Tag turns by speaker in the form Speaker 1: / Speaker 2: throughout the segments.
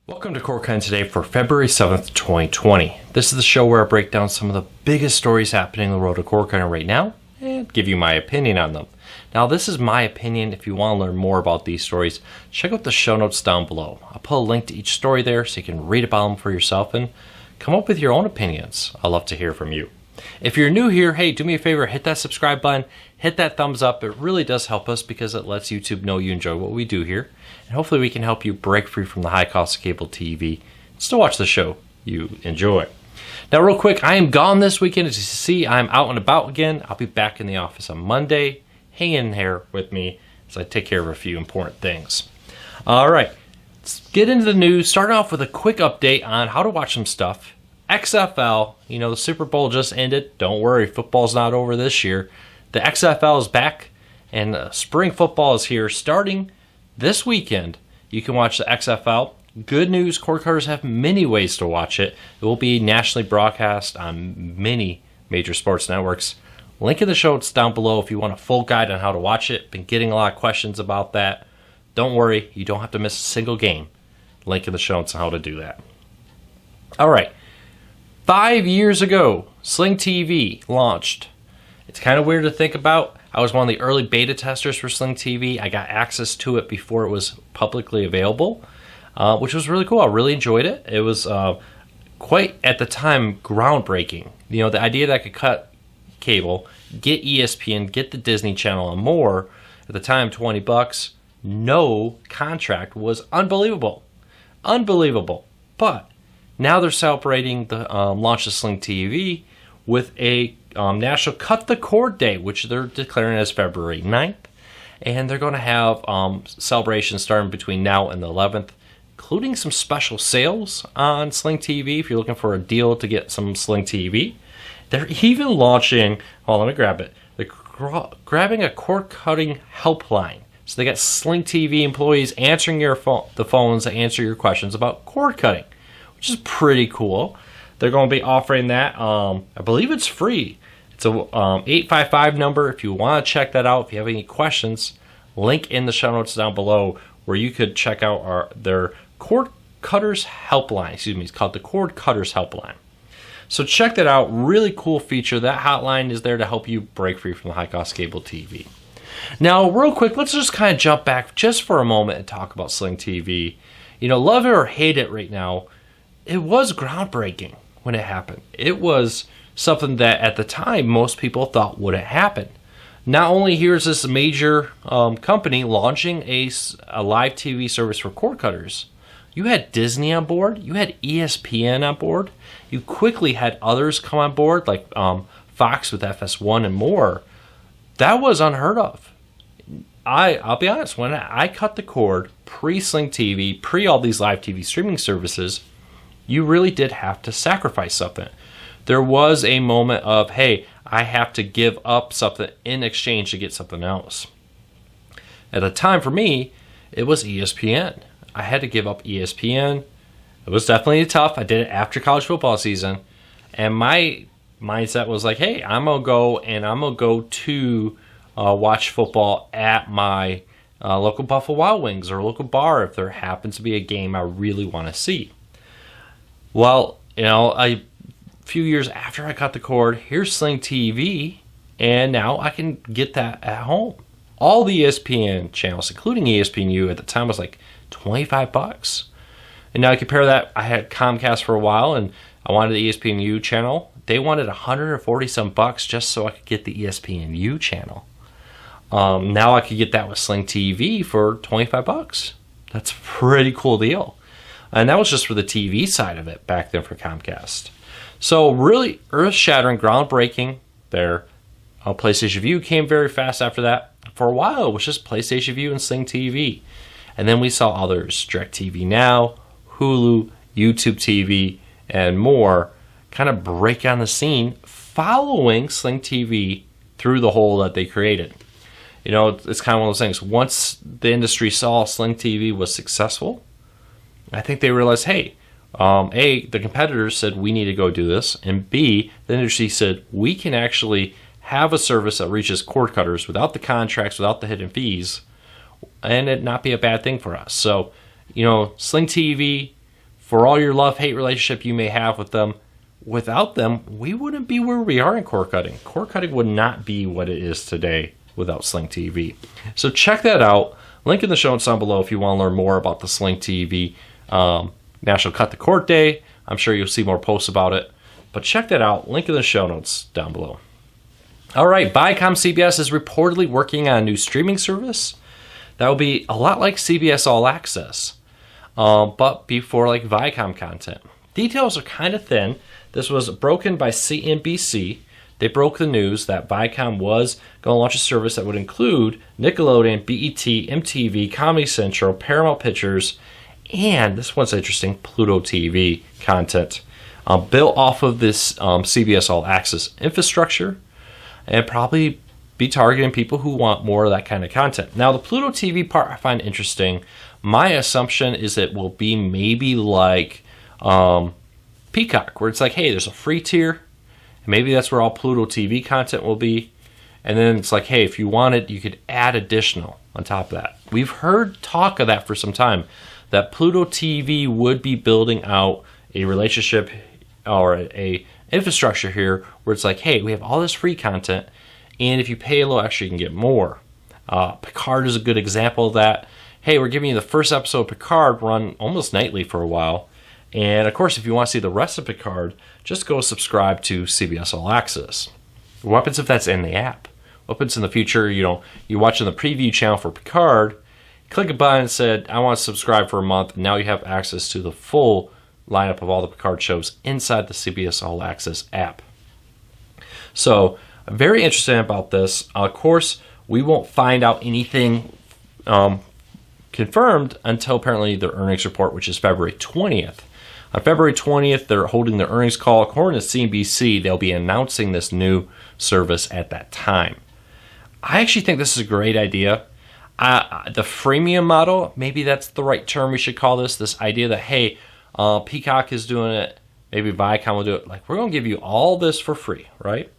Speaker 1: Welcome to Cord Cutting Today for February 7th, 2020. This is the show where I break down some of the biggest stories happening in the world of cord cutting right now and give you my opinion on them. Now, this is my opinion. If you want to learn more about these stories, check out the show notes down below. I'll put a link to each story there so you can read about them for yourself and come up with your own opinions. I'd love to hear from you. If you're new here, hey, do me a favor, hit that subscribe button, hit that thumbs up. It really does help us because it lets YouTube know you enjoy what we do here. And hopefully we can help you break free from the high cost of cable TV and still watch the show you enjoy. Now, real quick, I am gone this weekend. As you see, I'm out and about again. I'll be back in the office on Monday. Hang in here with me as I take care of a few important things. All right, let's get into the news. Starting off with a quick update on how to watch some stuff. XFL, the Super Bowl just ended. Don't worry, football's not over this year. The XFL is back, and spring football is here starting this weekend. You can watch the XFL. Good news, cord cutters have many ways to watch it. It will be nationally broadcast on many major sports networks. Link in the show notes down below if you want a full guide on how to watch it. Been getting a lot of questions about that. Don't worry, you don't have to miss a single game. Link in the show notes on how to do that. All right. 5 years ago, Sling TV launched. It's kind of weird to think about. I was one of the early beta testers for Sling TV. I got access to it before it was publicly available, which was really cool. I really enjoyed it. It was quite, at the time, groundbreaking. The idea that I could cut cable, get ESPN, get the Disney Channel, and more, at the time, $20, no contract, was unbelievable. Unbelievable. But now they're celebrating the launch of Sling TV with a National Cut the Cord Day, which they're declaring as February 9th. And they're going to have celebrations starting between now and the 11th, including some special sales on Sling TV if you're looking for a deal to get some Sling TV. They're even launching, let me grab it. They're grabbing a cord cutting helpline. So they got Sling TV employees answering the phones to answer your questions about cord cutting, which is pretty cool. They're going to be offering that. I believe it's free. It's a 855 number if you want to check that out. If you have any questions, link in the show notes down below where you could check out their Cord Cutters Helpline. It's called the Cord Cutters Helpline. So check that out. Really cool feature. That hotline is there to help you break free from the high-cost cable TV. Now, real quick, let's just kind of jump back just for a moment and talk about Sling TV. Love it or hate it right now, it was groundbreaking when it happened. It was something that at the time most people thought wouldn't happen. Not only here's this major company launching a live TV service for cord cutters, you had Disney on board, you had ESPN on board, you quickly had others come on board like Fox with FS1 and more. That was unheard of. I'll be honest, when I cut the cord pre-Sling TV, pre all these live TV streaming services, you really did have to sacrifice something. There was a moment of, hey, I have to give up something in exchange to get something else. At the time, for me, it was ESPN. I had to give up ESPN. It was definitely tough. I did it after college football season. And my mindset was like, hey, I'm going to go to watch football at my local Buffalo Wild Wings or local bar if there happens to be a game I really want to see. Well, a few years after I cut the cord, here's Sling TV, and now I can get that at home. All the ESPN channels, including ESPNU, at the time was like $25. And now I compare that, I had Comcast for a while, and I wanted the ESPNU channel. They wanted $140 just so I could get the ESPNU channel. Now I could get that with Sling TV for $25. That's a pretty cool deal. And that was just for the TV side of it back then for Comcast. So really earth-shattering, groundbreaking there. PlayStation View came very fast after that. For a while, it was just PlayStation View and Sling TV. And then we saw others, DirecTV Now, Hulu, YouTube TV, and more kind of break on the scene following Sling TV through the hole that they created. It's kind of one of those things. Once the industry saw Sling TV was successful, I think they realized, hey, A, the competitors said we need to go do this, and B, the industry said we can actually have a service that reaches cord cutters without the contracts, without the hidden fees, and it not be a bad thing for us. So, Sling TV for all your love-hate relationship you may have with them, without them, we wouldn't be where we are in cord cutting. Cord cutting would not be what it is today without Sling TV. So check that out. Link in the show notes down below if you want to learn more about the Sling TV National Cut the Cord Day. I'm sure you'll see more posts about it. But check that out. Link in the show notes down below. All right, Viacom CBS is reportedly working on a new streaming service that will be a lot like CBS All Access, but be for like Viacom content. Details are kind of thin. This was broken by CNBC. They broke the news that Viacom was going to launch a service that would include Nickelodeon, BET, MTV, Comedy Central, Paramount Pictures, and this one's interesting, Pluto TV content, built off of this CBS All Access infrastructure, and probably be targeting people who want more of that kind of content. Now, the Pluto TV part I find interesting. My assumption is it will be maybe like Peacock, where it's like, hey, there's a free tier, and maybe that's where all Pluto TV content will be. And then it's like, hey, if you want it, you could add additional on top of that. We've heard talk of that for some time, that Pluto TV would be building out a relationship or a infrastructure here where it's like, hey, we have all this free content, and if you pay a little extra, you can get more. Picard is a good example of that. Hey, we're giving you the first episode of Picard run almost nightly for a while. And of course, if you want to see the rest of Picard, just go subscribe to CBS All Access. What happens if that's in the app? What happens in the future, you're watching the preview channel for Picard, click a button and said, I want to subscribe for a month, and now you have access to the full lineup of all the Picard shows inside the CBS All Access app. So, very interesting about this. Of course, we won't find out anything confirmed until apparently their earnings report, which is February 20th. On February 20th, they're holding their earnings call. According to CNBC, they'll be announcing this new service at that time. I actually think this is a great idea. The freemium model, maybe that's the right term we should call this idea that, hey, Peacock is doing it, maybe Viacom will do it. Like, we're going to give you all this for free, right?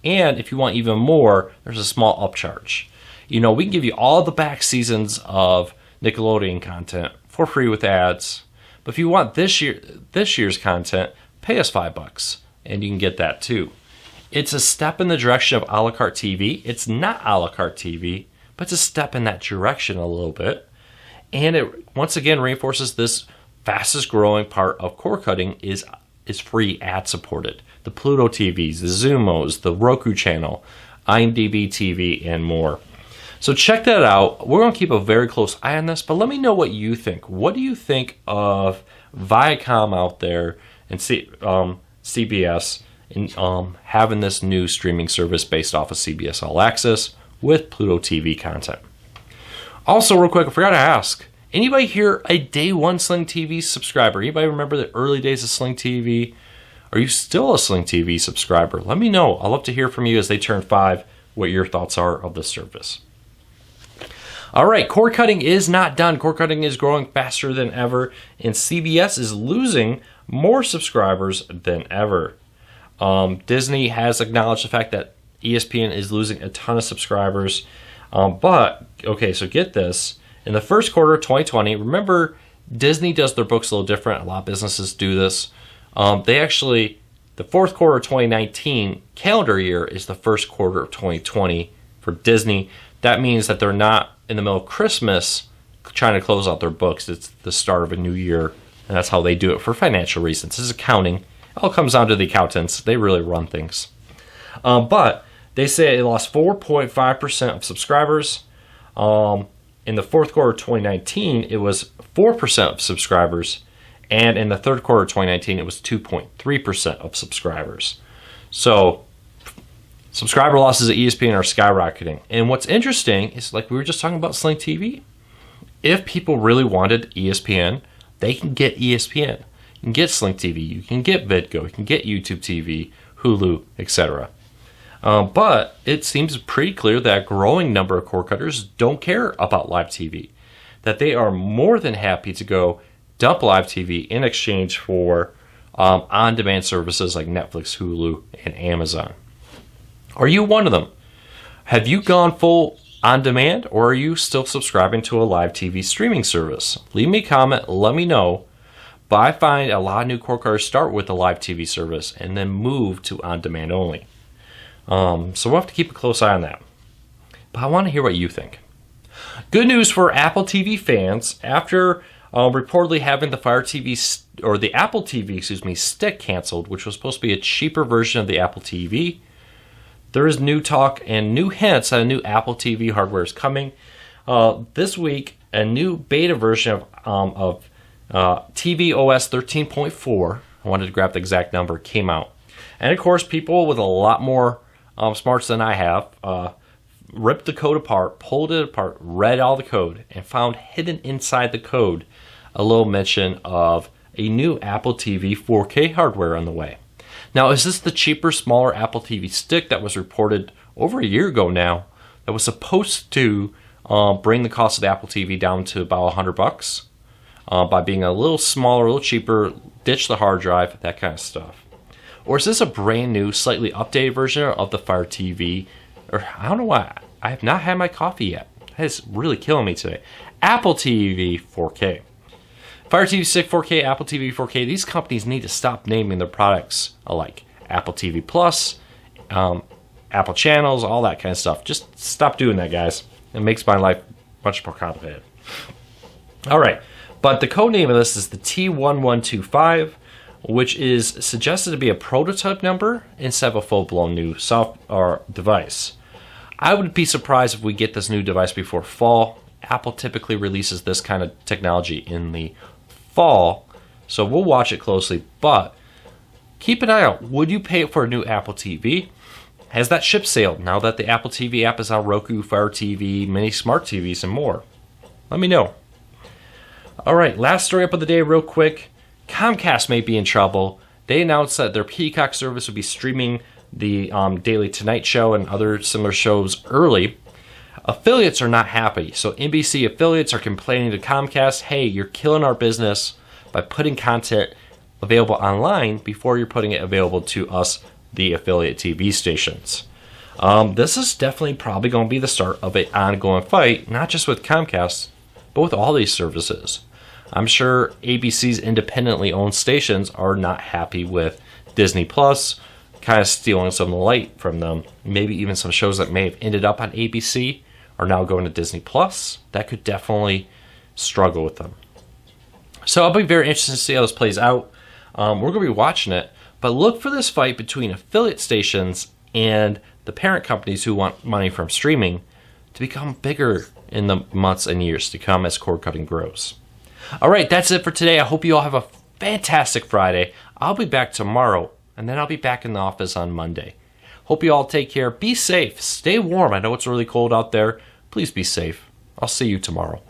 Speaker 1: And if you want even more, there's a small upcharge. We can give you all the back seasons of Nickelodeon content for free with ads. But if you want this year's content, pay us $5, and you can get that too. It's a step in the direction of a la carte TV. It's not a la carte TV, but it's a step in that direction a little bit. And it once again reinforces this fastest growing part of cord cutting is free ad supported. The Pluto TVs, the Zumos, the Roku channel, IMDb TV, and more. So check that out. We're going to keep a very close eye on this, but let me know what you think. What do you think of Viacom out there and CBS in having this new streaming service based off of CBS All Access with Pluto TV content? Also, real quick, I forgot to ask, anybody here a day one Sling TV subscriber? Anybody remember the early days of Sling TV? Are you still a Sling TV subscriber? Let me know. I'd love to hear from you as they turn 5, what your thoughts are of the service. All right, cord cutting is not done. Cord cutting is growing faster than ever, and CBS is losing more subscribers than ever. Disney has acknowledged the fact that ESPN is losing a ton of subscribers. But, okay, so get this. In the first quarter of 2020, remember, Disney does their books a little different. A lot of businesses do this. The fourth quarter of 2019 calendar year is the first quarter of 2020 for Disney. That means that they're not in the middle of Christmas trying to close out their books. It's the start of a new year, and that's how they do it for financial reasons. This is accounting. It all comes down to the accountants. They really run things. But they say it lost 4.5% of subscribers. In the fourth quarter of 2019, it was 4% of subscribers. And in the third quarter of 2019, it was 2.3% of subscribers. So subscriber losses at ESPN are skyrocketing. And what's interesting is, like we were just talking about Sling TV, if people really wanted ESPN, they can get ESPN. You can get Sling TV, you can get Vidgo, you can get YouTube TV, Hulu, etc. But it seems pretty clear that a growing number of cord cutters don't care about live TV, that they are more than happy to go dump live TV in exchange for on-demand services like Netflix, Hulu, and Amazon. Are you one of them? Have you gone full on-demand, or are you still subscribing to a live TV streaming service? Leave me a comment, let me know. But I find a lot of new cord cutters start with the live TV service and then move to on-demand only. So we'll have to keep a close eye on that. But I want to hear what you think. Good news for Apple TV fans. After reportedly having the Fire TV or the Apple TV, stick canceled, which was supposed to be a cheaper version of the Apple TV, there is new talk and new hints that a new Apple TV hardware is coming. This week, a new beta version of TV OS 13.4, I wanted to grab the exact number, came out. And of course, people with a lot more smarts than I have ripped the code apart, pulled it apart, read all the code, and found hidden inside the code a little mention of a new Apple TV 4K hardware on the way. Now, is this the cheaper, smaller Apple TV stick that was reported over a year ago now that was supposed to bring the cost of the Apple TV down to about $100 by being a little smaller, a little cheaper, ditch the hard drive, that kind of stuff? Or is this a brand new, slightly updated version of the Fire TV? Or I don't know why. I have not had my coffee yet. That is really killing me today. Apple TV 4K. Fire TV Stick 4K, Apple TV 4K. These companies need to stop naming their products alike. Apple TV Plus, Apple Channels, all that kind of stuff. Just stop doing that, guys. It makes my life much more complicated. All right. But the code name of this is the T1125, which is suggested to be a prototype number instead of a full-blown new software device. I would be surprised if we get this new device before fall. Apple typically releases this kind of technology in the fall, so we'll watch it closely, but keep an eye out. Would you pay for a new Apple TV? Has that ship sailed now that the Apple TV app is on Roku, Fire TV, many smart TVs, and more? Let me know. All right, last story up of the day real quick. Comcast may be in trouble. They announced that their Peacock service would be streaming the Daily Tonight Show and other similar shows early. Affiliates are not happy. So NBC affiliates are complaining to Comcast, hey, you're killing our business by putting content available online before you're putting it available to us, the affiliate TV stations. This is definitely probably going to be the start of an ongoing fight, not just with Comcast, but with all these services. I'm sure ABC's independently owned stations are not happy with Disney Plus, kind of stealing some of the light from them. Maybe even some shows that may have ended up on ABC are now going to Disney Plus. That could definitely struggle with them. So I'll be very interested to see how this plays out. We're going to be watching it, but look for this fight between affiliate stations and the parent companies who want money from streaming to become bigger in the months and years to come as cord cutting grows. All right, that's it for today. I hope you all have a fantastic Friday. I'll be back tomorrow, and then I'll be back in the office on Monday. Hope you all take care. Be safe. Stay warm. I know it's really cold out there. Please be safe. I'll see you tomorrow.